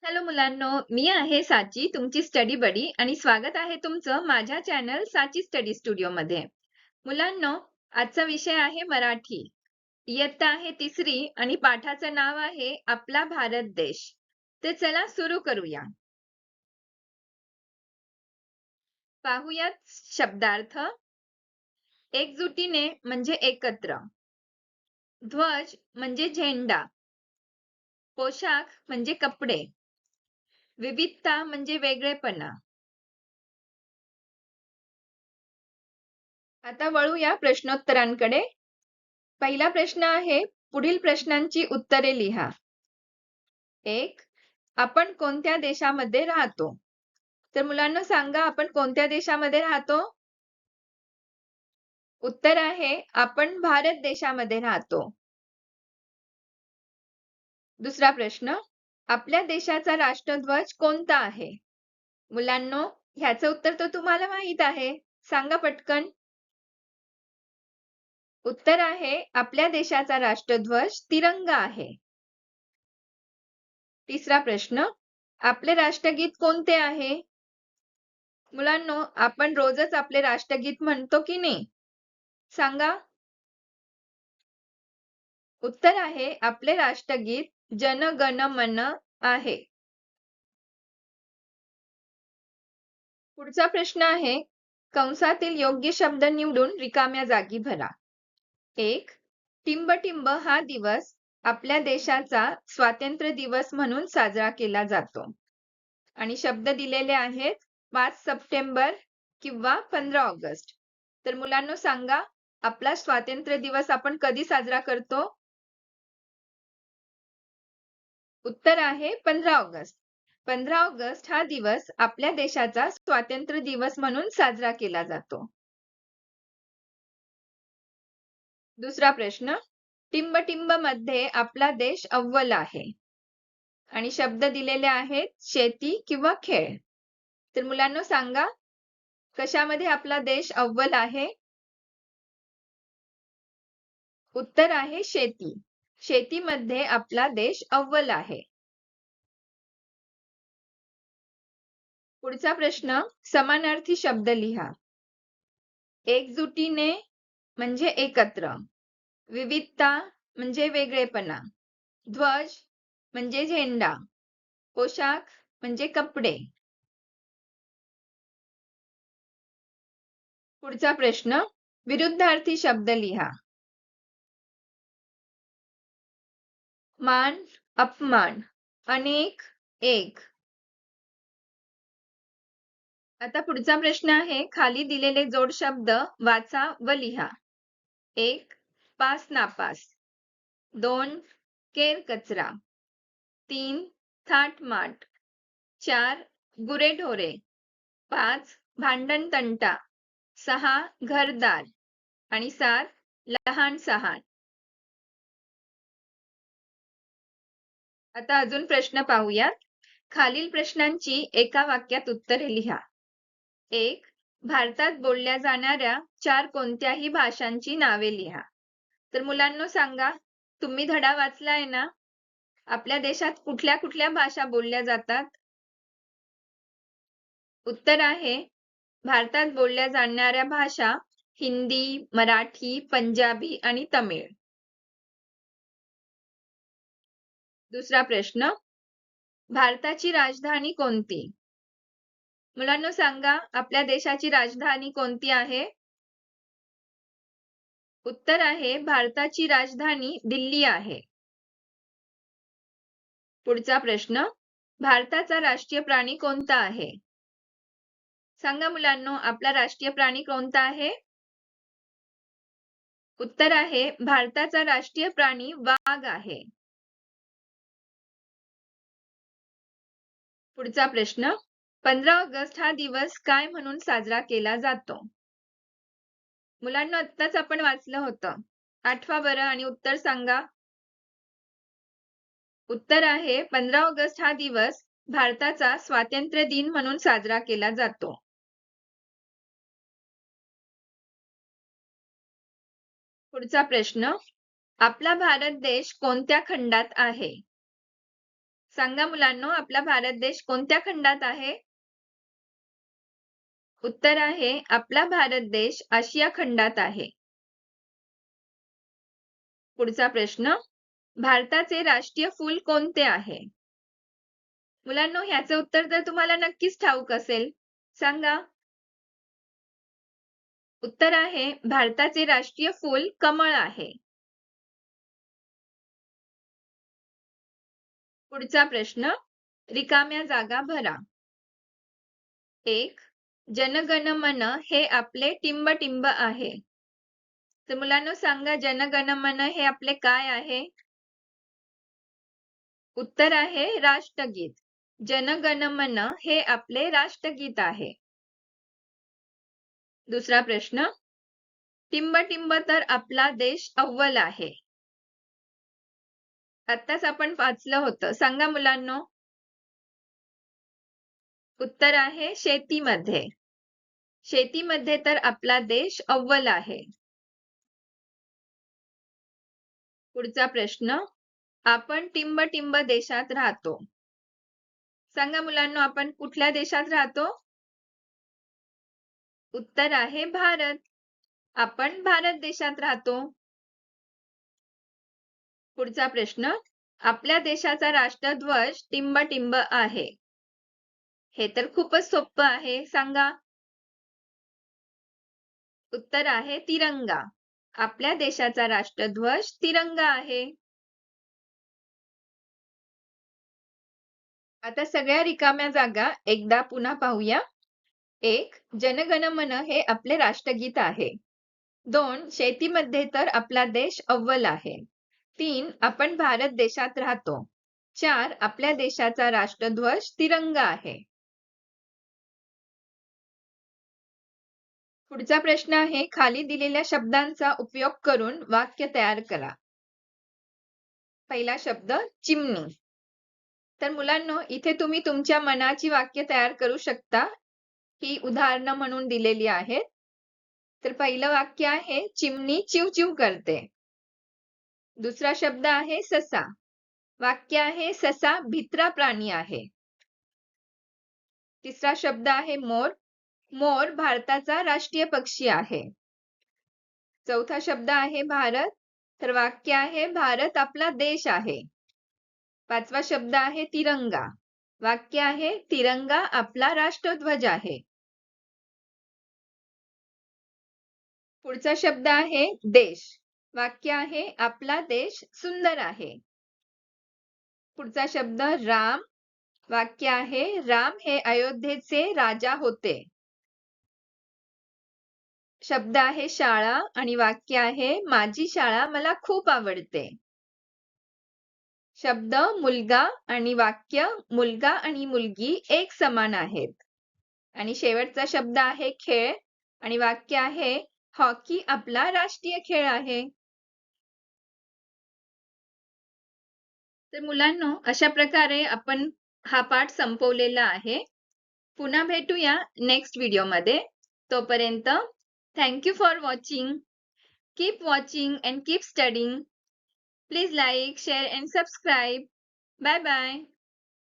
Hello मुलांनो, मी आहे साची तुमची स्टडी बडी आणि स्वागत आहे तुमचं माझ्या चॅनल साची स्टडी स्टुडिओमध्ये. मुलांनो, आजचा विषय आहे मराठी. इयत्ता आहे तिसरी आणि पाठाचं नाव आहे आपला भारत देश. तर चला सुरू करूया. पाहूयात शब्दार्थ. एकजुटीने म्हणजे एकत्र. ध्वज म्हणजे झेंडा. पोशाख म्हणजे कपडे. विविधता म्हणजे वेगळेपणा. आता वळूया प्रश्नोत्तरांकडे. पहिला प्रश्न आहे, पुढील प्रश्नांची उत्तरे लिहा. 1. आपण कोणत्या देशामध्ये राहतो? तर मुलांना सांगा, आपण कोणत्या देशामध्ये राहतो? उत्तर आहे, आपण भारत देशामध्ये राहतो. दुसरा प्रश्न, आपल्या देशाचा राष्ट्रध्वज कोणता आहे? मुलांनो, ह्याचं उत्तर तर तुम्हाला माहित आहे. सांगा पटकन. उत्तर आहे, आपल्या देशाचा राष्ट्रध्वज तिरंगा आहे. तिसरा प्रश्न, आपले राष्ट्रगीत कोणते आहे? मुलांनो, आपण रोजच आपले राष्ट्रगीत म्हणतो की नाही? सांगा. उत्तर आहे, आपले राष्ट्रगीत जन गण मन आहे. पुढचा प्रश्न आहे, कंसातील योग्य शब्द निवडून रिकाम्या जागी भरा. 1. टिंब हा दिवस आपल्या देशाचा स्वातंत्र्य दिवस म्हणून साजरा केला जातो. आणि शब्द दिलेले आहेत 5 सप्टेंबर किंवा 15 ऑगस्ट. तर मुलांनो सांगा, आपला स्वातंत्र्य दिवस आपण कधी साजरा करतो? उत्तर आहे 15 ऑगस्ट. 15 ऑगस्ट हा दिवस आपल्या देशाचा स्वातंत्र्य दिवस म्हणून साजरा केला जातो. दुसरा प्रश्न, टिंब मध्ये आपला देश अव्वल आहे. आणि शब्द दिलेले आहेत शेती किंवा खेळ. तर मुलांनो सांगा, कशामध्ये आपला देश अव्वल आहे? उत्तर आहे शेती. शेतीमध्ये आपला देश अव्वल आहे. पुढचा प्रश्न, समानार्थी शब्द लिहा. एकजुटीने म्हणजे एकत्र. विविधता म्हणजे वेगळेपणा. ध्वज म्हणजे झेंडा. पोशाख म्हणजे कपडे. पुढचा प्रश्न, विरुद्धार्थी शब्द लिहा. मान, अपमान, अनेक, एक. आता पुढचा प्रश्न आहे, खाली दिलेले जोड शब्द वाचा व लिहा. 1. पास नापास. 2. केर कचरा. 3. थाटमाट. 4. गुरेढोरे. 5. भांडण तंटा. 6. घरदार आणि 7. लहान सहान. आता अजून प्रश्न पाहूयात. खालील प्रश्नांची एका वाक्यात उत्तरे लिहा. 1. भारतात बोलल्या जाणाऱ्या 4 कोणत्याही भाषांची नावे लिहा. तर मुलांनो सांगा, तुम्ही धडा वाचलाय ना? आपल्या देशात कुठल्या कुठल्या भाषा बोलल्या जातात? उत्तर आहे, भारतात बोलल्या जाणाऱ्या भाषा हिंदी, मराठी, पंजाबी आणि तमिळ. दुसरा प्रश्न, भारताची राजधानी कोणती? मुलांनो सांगा, आपल्या देशाची राजधानी कोणती आहे? उत्तर आहे, भारताची राजधानी दिल्ली आहे. पुढचा प्रश्न, भारताचा राष्ट्रीय प्राणी कोणता आहे? सांगा मुलांनो, आपला राष्ट्रीय प्राणी कोणता आहे? उत्तर आहे, भारताचा राष्ट्रीय प्राणी वाघ आहे. पुढचा प्रश्न, 15 ऑगस्ट हा दिवस काय म्हणून साजरा केला जातो? मुलांना आत्ताच आपण वाचलं होतं. आठवा बरं आणि उत्तर सांगा. उत्तर आहे, 15 ऑगस्ट हा दिवस भारताचा स्वातंत्र्य दिन म्हणून साजरा केला जातो. पुढचा प्रश्न, आपला भारत देश कोणत्या खंडात आहे? सांगा मुलांनो, आपला भारत देश कोणत्या खंडात आहे? उत्तर आहे आपला भारत देश आशिया खंडात आहे. पुढचा प्रश्न, भारताचे राष्ट्रीय फूल कोणते आहे? मुलांनो, ह्याचं उत्तर तर तुम्हाला नक्कीच ठाऊक असेल. सांगा. उत्तर आहे भारताचे राष्ट्रीय फूल कमळ आहे. पुढचा प्रश्न, रिकाम्या जागा भरा. 1. जनगण मन हे आपले टिंबटिंब आहे. तर मुलांनो सांगा, जनगण मन हे आपले काय आहे? उत्तर आहे राष्ट्रगीत. जनगण मन हे आपले राष्ट्रगीत आहे. दुसरा प्रश्न, टिंबटिंब तर आपला देश अव्वल आहे. आत्ताच आपण वाचलं होतं. सांगा मुलांनो. उत्तर आहे शेतीमध्ये. शेतीमध्ये तर आपला देश अव्वल आहे. पुढचा प्रश्न, आपण टिंबटिंब देशात राहतो. सांगा मुलांनो, आपण कुठल्या देशात राहतो? उत्तर आहे भारत. आपण भारत देशात राहतो. पुढचा प्रश्न, आपल्या देशाचा राष्ट्रध्वज टिंबटिंब आहे. हे तर खूपच सोपं आहे. सांगा. उत्तर आहे तिरंगा. आपल्या देशाचा राष्ट्रध्वज तिरंगा आहे. आता सगळ्या रिकाम्या जागा एकदा पुन्हा पाहूया. 1. जनगण मन हे आपले राष्ट्रगीत आहे. 2. शेतीमध्ये तर आपला देश अव्वल आहे. 3. आपण भारत देशात राहतो. 4. आपल्या देशाचा राष्ट्रध्वज तिरंगा आहे. पुढचा प्रश्न आहे, खाली दिलेल्या शब्दांचा उपयोग करून वाक्य तयार करा. पहिला शब्द चिमणी. तर मुलांनो, इथे तुम्ही तुमच्या मनाची वाक्य तयार करू शकता. ही उदाहरणं म्हणून दिलेली आहेत. तर पहिलं वाक्य आहे, चिमणी चिवचिव करते. दुसरा शब्द आहे ससा. वाक्य आहे, ससा भित्रा प्राणी आहे. तिसरा शब्द आहे मोर. मोर भारताचा राष्ट्रीय पक्षी आहे. चौथा शब्द आहे भारत. तर वाक्य आहे, भारत आपला देश आहे. पाचवा शब्द आहे तिरंगा. वाक्य आहे, तिरंगा आपला राष्ट्रध्वज आहे. पुढचा शब्द आहे देश. वाक्य आहे, आपला देश सुंदर आहे. पुढचा शब्द राम. वाक्य आहे, राम हे अयोध्येचे राजा होते. शब्द आहे शाळा आणि वाक्य आहे, माझी शाळा मला खूप आवडते. शब्द मुलगा आणि वाक्य, मुलगा आणि मुलगी एक समान आहेत. आणि शेवटचा शब्द आहे खेळ आणि वाक्य आहे, हॉकी आपला राष्ट्रीय खेळ आहे. तर मुलांनो, अशा प्रकारे आपण हा पाठ संपवलेला आहे. पुन्हा भेटूया नेक्स्ट व्हिडिओमध्ये. तोपर्यंत thank you for watching. Keep watching and keep studying. Please like, share and subscribe. Bye bye.